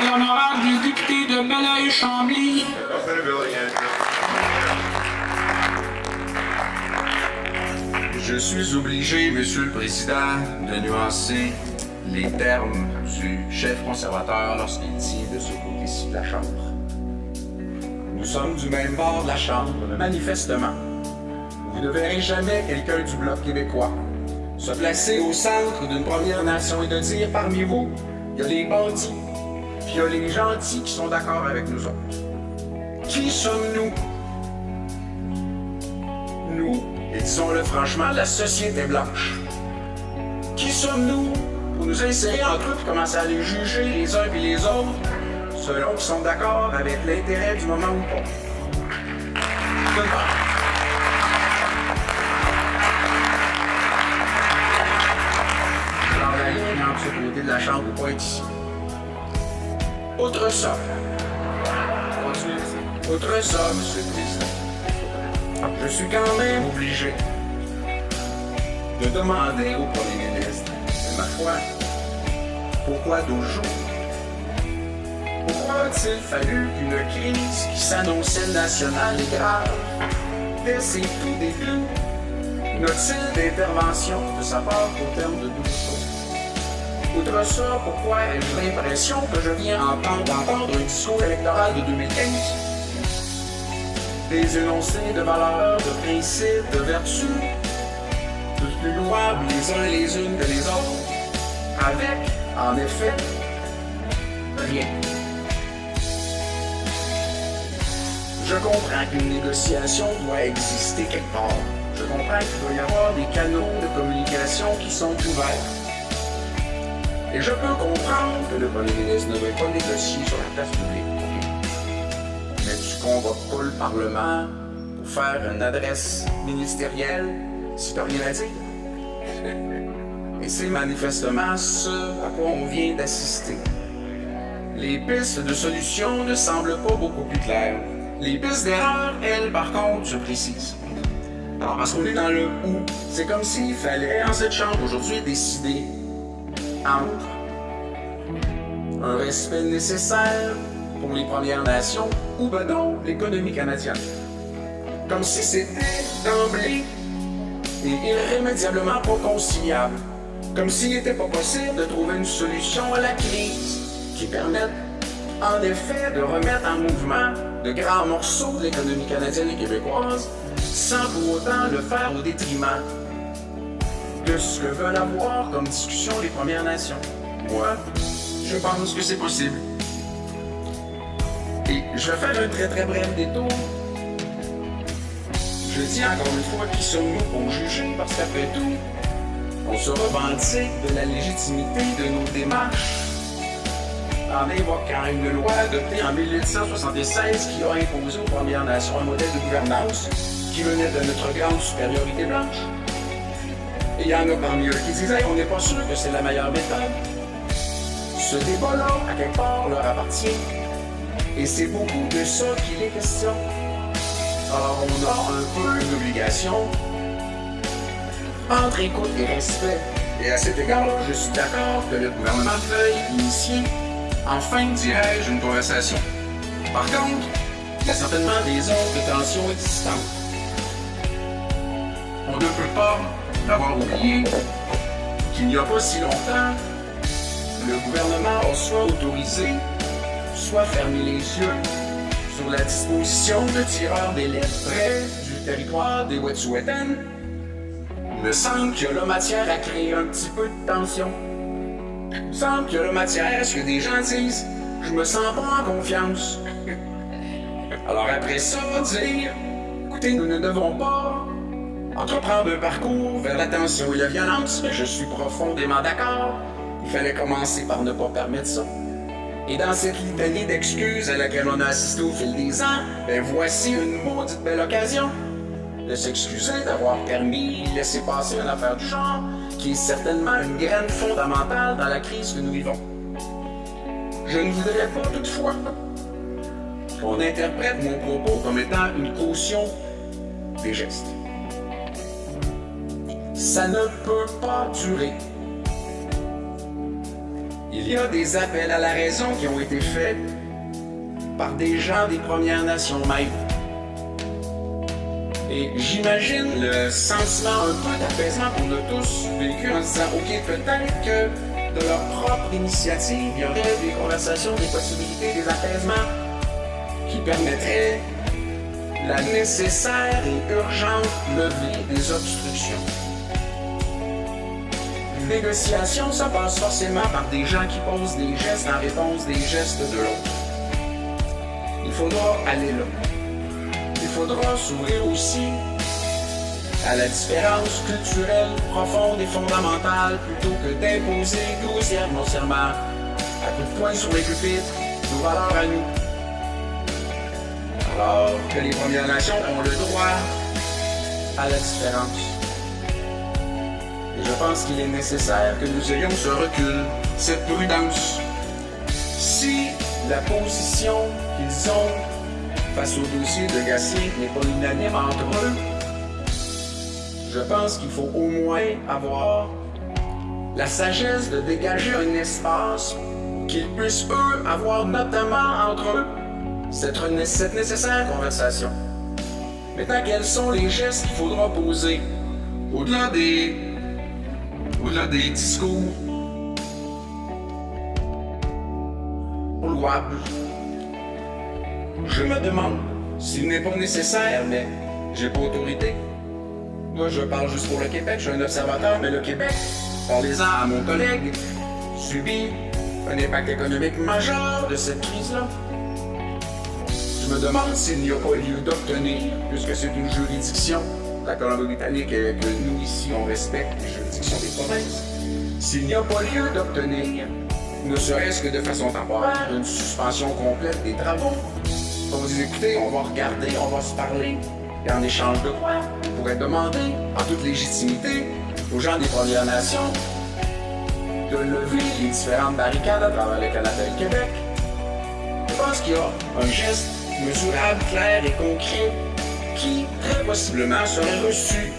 L'honorable député de Belleuil-Chambly. Je suis obligé, Monsieur le Président, de nuancer les termes du chef conservateur lorsqu'il dit de ce côté-ci de la Chambre. Nous sommes du même bord de la Chambre, manifestement. Vous ne verrez jamais quelqu'un du Bloc québécois se placer au centre d'une Première Nation et de dire parmi vous, il y a les bandits, puis il y a les gentils qui sont d'accord avec nous autres. Qui sommes-nous? Nous, et disons-le franchement, la société blanche. Qui sommes-nous pour nous insérer entre eux et commencer à les juger les uns et les autres selon qu'ils sont d'accord avec l'intérêt du moment ou pas? Alors la ligne entre ce côté de la Chambre ou pas est ici. Outre ça, Monsieur le Président, je suis quand même obligé de demander au Premier ministre, mais ma foi, pourquoi 12 jours? Pourquoi a-t-il fallu qu'une crise qui s'annonçait nationale et grave, dès ses tout débuts, n'a-t-il d'intervention de sa part au terme de 12 jours? Outre ça, pourquoi ai-je l'impression que je viens d'entendre un discours électoral de 2015? Des énoncés de valeurs, de principes, de vertus, tous plus louables les uns et les unes que les autres, avec, en effet, rien. Je comprends qu'une négociation doit exister quelque part. Je comprends qu'il doit y avoir des canaux de communication qui sont ouverts. Et je peux comprendre que le Premier ministre ne veut pas négocier sur la place publique. Mais tu convoques pas le Parlement pour faire une adresse ministérielle si tu n'as rien à dire. Et c'est manifestement ce à quoi on vient d'assister. Les pistes de solution ne semblent pas beaucoup plus claires. Les pistes d'erreur, elles, par contre, se précisent. Alors, parce qu'on est dans le « ou », c'est comme s'il fallait, en cette chambre aujourd'hui, décider entre un respect nécessaire pour les Premières Nations ou ben non, l'économie canadienne. Comme si c'était d'emblée et irrémédiablement pas conciliable. Comme s'il n'était pas possible de trouver une solution à la crise qui permette en effet de remettre en mouvement de grands morceaux de l'économie canadienne et québécoise sans pour autant le faire au détriment de ce que veulent avoir comme discussion les Premières Nations. Moi, je pense que c'est possible. Et je vais faire un très très bref détour. Je dis encore une fois qui sommes-nous pour juger, parce qu'après tout, on se revendique de la légitimité de nos démarches en évoquant une loi adoptée en 1876 qui a imposé aux Premières Nations un modèle de gouvernance qui venait de notre grande supériorité blanche. Et il y en a parmi eux qui disaient on n'est pas sûr que c'est la meilleure méthode. Ce débat-là, à quelque part, leur appartient. Et c'est beaucoup de ça qu'il est question. Alors on a un peu une obligation entre écoute et respect. Et à cet égard, je suis d'accord que le gouvernement veuille initier, enfin, dirais-je, une conversation. Par contre, il y a certainement des zones de tension existantes. On ne peut pas avoir oublié qu'il n'y a pas si longtemps, le gouvernement a soit autorisé, soit fermé les yeux sur la disposition de tireurs d'élite près du territoire des Wet'suwet'en. Il me semble qu'il y a la matière à créer un petit peu de tension. Il me semble qu'il y a la matière à ce que des gens disent « Je me sens pas en confiance ». Alors après ça, dire « Écoutez, nous ne devons pas entreprendre un parcours vers la tension et la violence, mais je suis profondément d'accord. Il fallait commencer par ne pas permettre ça. » Et dans cette litanie d'excuses à laquelle on a assisté au fil des ans, ben voici une maudite belle occasion de s'excuser d'avoir permis, laisser passer une affaire du genre, qui est certainement une graine fondamentale dans la crise que nous vivons. Je ne voudrais pas toutefois qu'on interprète mon propos comme étant une caution des gestes. Ça ne peut pas durer. Il y a des appels à la raison qui ont été faits par des gens des Premières Nations même. Et j'imagine le sentiment un peu d'apaisement qu'on a tous vécu en se disant « Ok, peut-être que de leur propre initiative, il y aurait des conversations, des possibilités, des apaisements qui permettraient la nécessaire et urgente levée des obstructions. » Une négociation, ça passe forcément par des gens qui posent des gestes en réponse des gestes de l'autre. Il faudra aller là. Il faudra s'ouvrir aussi à la différence culturelle profonde et fondamentale plutôt que d'imposer grossièrement à coups de poing sur les pupitres nos valeurs à nous. Alors que les Premières Nations ont le droit à la différence. Et je pense qu'il est nécessaire que nous ayons ce recul, cette prudence. Si la position qu'ils ont face au dossier de Gatien n'est pas unanime entre eux, je pense qu'il faut au moins avoir la sagesse de dégager un espace qu'ils puissent, eux, avoir notamment entre eux cette nécessaire conversation. Maintenant, quels sont les gestes qu'il faudra poser au-delà des discours louables? Je me demande s'il n'est pas nécessaire, mais j'ai pas autorité. Moi, je parle juste pour le Québec, je suis un observateur, mais le Québec, parlez-en à mon collègue, subit un impact économique majeur de cette crise-là. Je me demande s'il n'y a pas lieu d'obtenir, puisque c'est une juridiction, la Colombie-Britannique, et que nous, ici, on respecte les juridictions des provinces, s'il n'y a pas lieu d'obtenir, ne serait-ce que de façon temporaire, une suspension complète des travaux. On va dire, écoutez, on va regarder, on va se parler, et en échange de quoi, on pourrait demander, en toute légitimité, aux gens des Premières Nations de lever les différentes barricades à travers le Canada et le Québec. Je pense qu'il y a un geste mesurable, clair et concret qui, très possiblement, serait reçu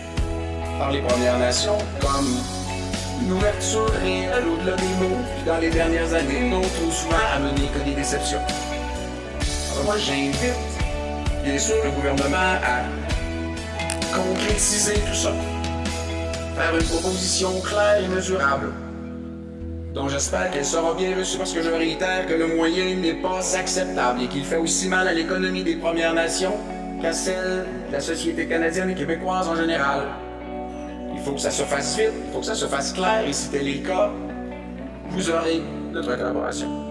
par les Premières Nations comme une ouverture réelle au-delà des mots qui, dans les dernières années, n'ont trop souvent amené que des déceptions. Alors moi, j'invite, bien sûr, le gouvernement à concrétiser tout ça, faire une proposition claire et mesurable, dont j'espère qu'elle sera bien reçue parce que je réitère que le moyen n'est pas acceptable et qu'il fait aussi mal à l'économie des Premières Nations qu'à celle de la société canadienne et québécoise en général. Il faut que ça se fasse vite, il faut que ça se fasse clair et si tel est le cas, vous aurez notre collaboration.